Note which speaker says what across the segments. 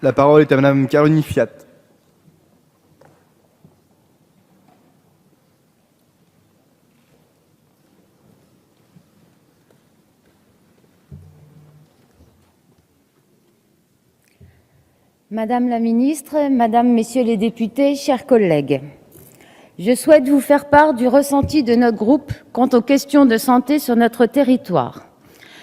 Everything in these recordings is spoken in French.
Speaker 1: La parole est à Madame Caroline Fiat.
Speaker 2: Madame la ministre, Madame, Messieurs les députés, chers collègues, je souhaite vous faire part du ressenti de notre groupe quant aux questions de santé sur notre territoire.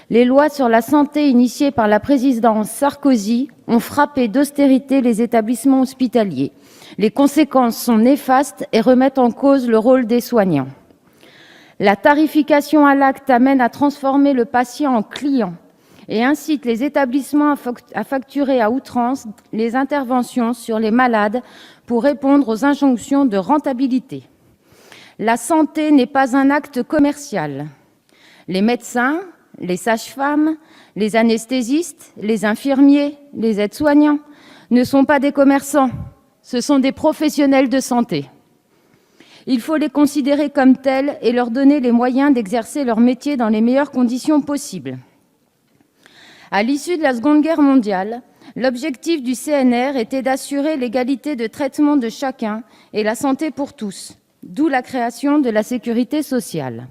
Speaker 2: Les lois sur la santé initiées par la présidence Sarkozy ont frappé d'austérité les établissements hospitaliers. Les conséquences sont néfastes et remettent en cause le rôle des soignants. La tarification à l'acte amène à transformer le patient en client et incite les établissements à facturer à outrance les interventions sur les malades pour répondre aux injonctions de rentabilité. La santé n'est pas un acte commercial. Les médecins, les sages-femmes, les anesthésistes, les infirmiers, les aides-soignants ne sont pas des commerçants, ce sont des professionnels de santé. Il faut les considérer comme tels et leur donner les moyens d'exercer leur métier dans les meilleures conditions possibles. À l'issue de la Seconde Guerre mondiale, l'objectif du CNR était d'assurer l'égalité de traitement de chacun et la santé pour tous, d'où la création de la sécurité sociale.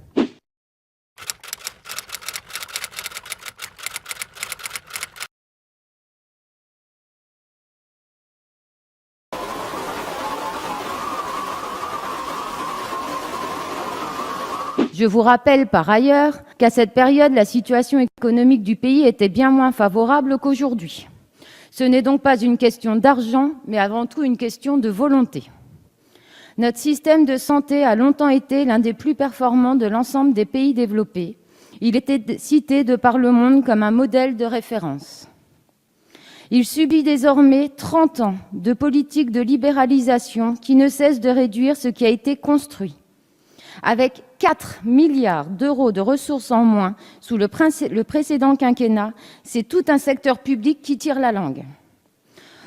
Speaker 2: Je vous rappelle par ailleurs qu'à cette période, la situation économique du pays était bien moins favorable qu'aujourd'hui. Ce n'est donc pas une question d'argent, mais avant tout une question de volonté. Notre système de santé a longtemps été l'un des plus performants de l'ensemble des pays développés. Il était cité de par le monde comme un modèle de référence. Il subit désormais 30 ans de politique de libéralisation qui ne cesse de réduire ce qui a été construit. Avec 4 milliards d'euros de ressources en moins sous le précédent quinquennat, c'est tout un secteur public qui tire la langue.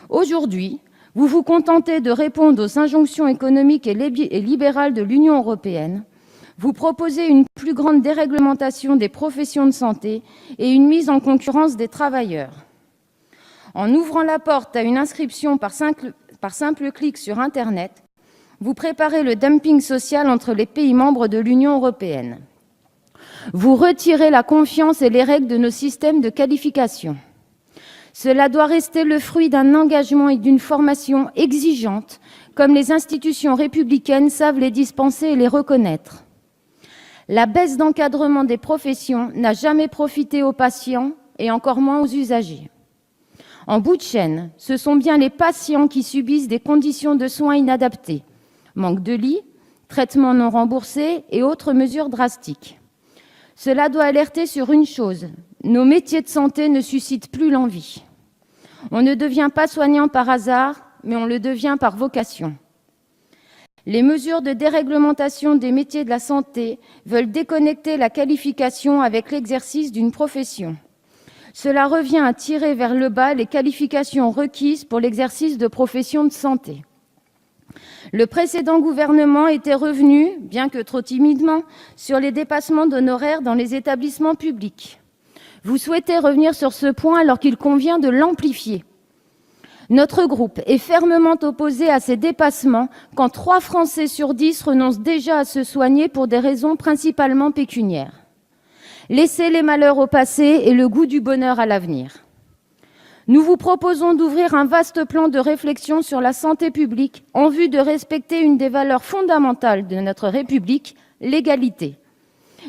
Speaker 2: Aujourd'hui, vous vous contentez de répondre aux injonctions économiques et libérales de l'Union européenne. Vous proposez une plus grande déréglementation des professions de santé et une mise en concurrence des travailleurs. En ouvrant la porte à une inscription par simple clic sur Internet, vous préparez le dumping social entre les pays membres de l'Union européenne. Vous retirez la confiance et les règles de nos systèmes de qualification. Cela doit rester le fruit d'un engagement et d'une formation exigeante, comme les institutions républicaines savent les dispenser et les reconnaître. La baisse d'encadrement des professions n'a jamais profité aux patients et encore moins aux usagers. En bout de chaîne, ce sont bien les patients qui subissent des conditions de soins inadaptées. Manque de lits, traitements non remboursés et autres mesures drastiques. Cela doit alerter sur une chose, nos métiers de santé ne suscitent plus l'envie. On ne devient pas soignant par hasard, mais on le devient par vocation. Les mesures de déréglementation des métiers de la santé veulent déconnecter la qualification avec l'exercice d'une profession. Cela revient à tirer vers le bas les qualifications requises pour l'exercice de professions de santé. Le précédent gouvernement était revenu, bien que trop timidement, sur les dépassements d'honoraires dans les établissements publics. Vous souhaitez revenir sur ce point alors qu'il convient de l'amplifier. Notre groupe est fermement opposé à ces dépassements quand 3 Français sur 10 renoncent déjà à se soigner pour des raisons principalement pécuniaires. Laissez les malheurs au passé et le goût du bonheur à l'avenir. Nous vous proposons d'ouvrir un vaste plan de réflexion sur la santé publique en vue de respecter une des valeurs fondamentales de notre République, l'égalité.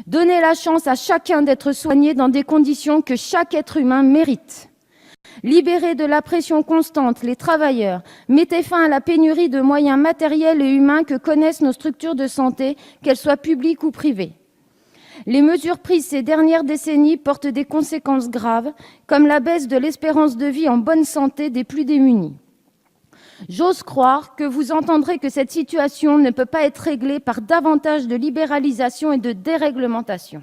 Speaker 2: Donnez la chance à chacun d'être soigné dans des conditions que chaque être humain mérite. Libérez de la pression constante les travailleurs, mettez fin à la pénurie de moyens matériels et humains que connaissent nos structures de santé, qu'elles soient publiques ou privées. Les mesures prises ces dernières décennies portent des conséquences graves, comme la baisse de l'espérance de vie en bonne santé des plus démunis. J'ose croire que vous entendrez que cette situation ne peut pas être réglée par davantage de libéralisation et de déréglementation.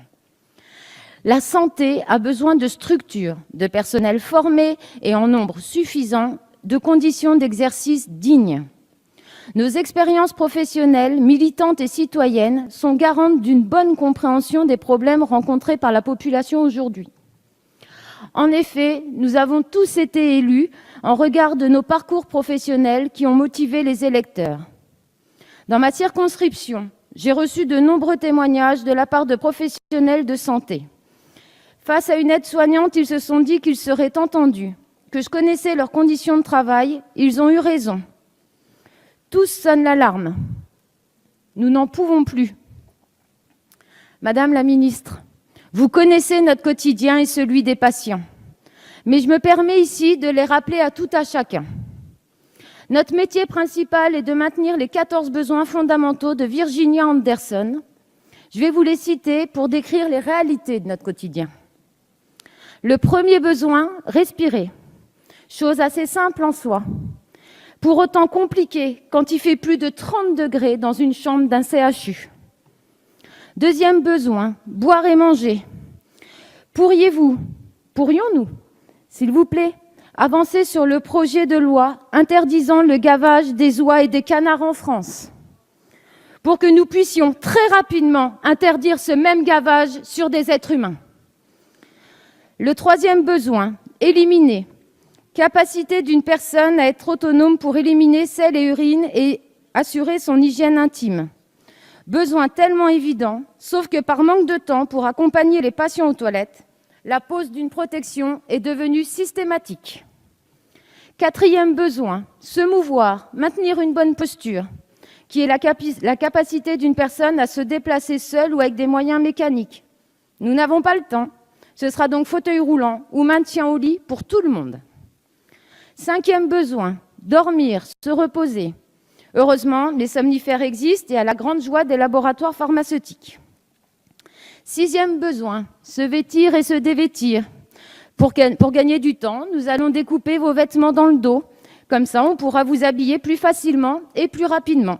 Speaker 2: La santé a besoin de structures, de personnel formé et en nombre suffisant, de conditions d'exercice dignes. Nos expériences professionnelles, militantes et citoyennes sont garantes d'une bonne compréhension des problèmes rencontrés par la population aujourd'hui. En effet, nous avons tous été élus en regard de nos parcours professionnels qui ont motivé les électeurs. Dans ma circonscription, j'ai reçu de nombreux témoignages de la part de professionnels de santé. Face à une aide-soignante, ils se sont dit qu'ils seraient entendus, que je connaissais leurs conditions de travail. Ils ont eu raison. Tous sonnent l'alarme. Nous n'en pouvons plus. Madame la ministre, vous connaissez notre quotidien et celui des patients. Mais je me permets ici de les rappeler à tout à chacun. Notre métier principal est de maintenir les 14 besoins fondamentaux de Virginia Anderson. Je vais vous les citer pour décrire les réalités de notre quotidien. Le premier besoin, respirer. Chose assez simple en soi. Pour autant compliquée quand il fait plus de 30 degrés dans une chambre d'un CHU. Deuxième besoin, boire et manger. Pourrions-nous, s'il vous plaît, avancer sur le projet de loi interdisant le gavage des oies et des canards en France, pour que nous puissions très rapidement interdire ce même gavage sur des êtres humains. Le troisième besoin, éliminer. Capacité d'une personne à être autonome pour éliminer sel et urine et assurer son hygiène intime. Besoin tellement évident, sauf que par manque de temps pour accompagner les patients aux toilettes, la pose d'une protection est devenue systématique. Quatrième besoin, se mouvoir, maintenir une bonne posture, qui est la capacité d'une personne à se déplacer seule ou avec des moyens mécaniques. Nous n'avons pas le temps. Ce sera donc fauteuil roulant ou maintien au lit pour tout le monde. Cinquième besoin, dormir, se reposer. Heureusement, les somnifères existent et à la grande joie des laboratoires pharmaceutiques. Sixième besoin, se vêtir et se dévêtir. Pour gagner du temps, nous allons découper vos vêtements dans le dos. Comme ça, on pourra vous habiller plus facilement et plus rapidement.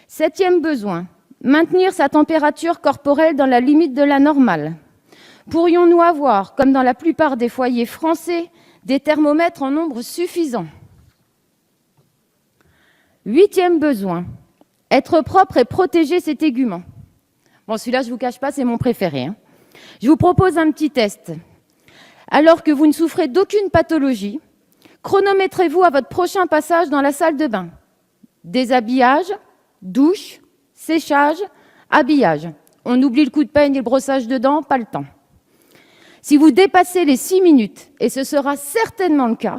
Speaker 2: Septième besoin, maintenir sa température corporelle dans la limite de la normale. Pourrions-nous avoir, comme dans la plupart des foyers français, des thermomètres en nombre suffisant? Huitième besoin, être propre et protéger ses téguments. Bon, celui-là, je ne vous cache pas, c'est mon préféré. Je vous propose un petit test. Alors que vous ne souffrez d'aucune pathologie, chronométrez-vous à votre prochain passage dans la salle de bain. Déshabillage, douche, séchage, habillage. On oublie le coup de peigne et le brossage de dents, pas le temps. Si vous dépassez les 6 minutes, et ce sera certainement le cas,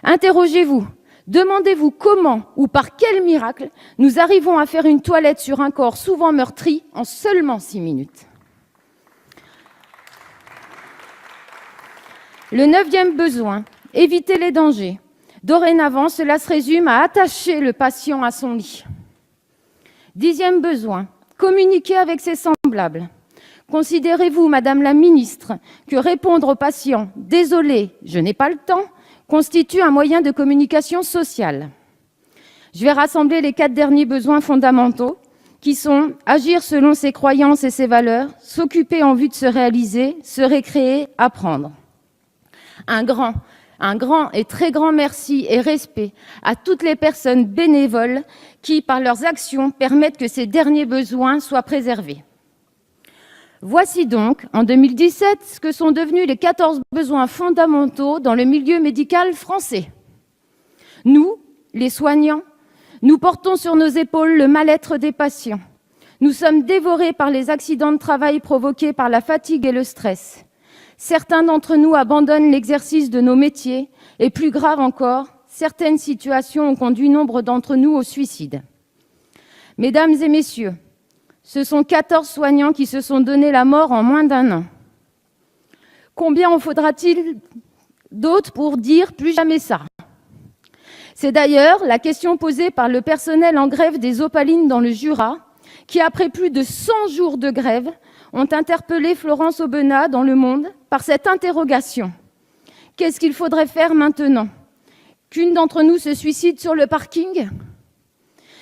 Speaker 2: interrogez-vous, demandez-vous comment ou par quel miracle nous arrivons à faire une toilette sur un corps souvent meurtri en seulement 6 minutes. Le 9e besoin, éviter les dangers. Dorénavant, cela se résume à attacher le patient à son lit. 10e besoin, communiquer avec ses semblables. Considérez-vous, Madame la Ministre, que répondre aux patients « Désolé, je n'ai pas le temps » constitue un moyen de communication sociale? Je vais rassembler les 4 derniers besoins fondamentaux qui sont agir selon ses croyances et ses valeurs, s'occuper en vue de se réaliser, se récréer, apprendre. Un grand et très grand merci et respect à toutes les personnes bénévoles qui, par leurs actions, permettent que ces derniers besoins soient préservés. Voici donc, en 2017, ce que sont devenus les 14 besoins fondamentaux dans le milieu médical français. Nous, les soignants, nous portons sur nos épaules le mal-être des patients. Nous sommes dévorés par les accidents de travail provoqués par la fatigue et le stress. Certains d'entre nous abandonnent l'exercice de nos métiers et, plus grave encore, certaines situations ont conduit nombre d'entre nous au suicide. Mesdames et messieurs, ce sont 14 soignants qui se sont donné la mort en moins d'1 an. Combien en faudra-t-il d'autres pour dire « plus jamais ça » ? C'est d'ailleurs la question posée par le personnel en grève des Opalines dans le Jura, qui, après plus de 100 jours de grève, ont interpellé Florence Aubenas dans Le Monde par cette interrogation. Qu'est-ce qu'il faudrait faire maintenant ? Qu'une d'entre nous se suicide sur le parking ?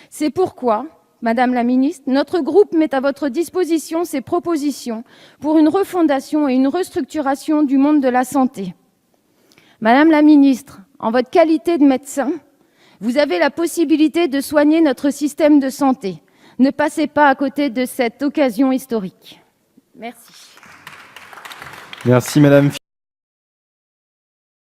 Speaker 2: C'est pourquoi, Madame la ministre, notre groupe met à votre disposition ses propositions pour une refondation et une restructuration du monde de la santé. Madame la ministre, en votre qualité de médecin, vous avez la possibilité de soigner notre système de santé. Ne passez pas à côté de cette occasion historique. Merci.
Speaker 1: Merci, Madame.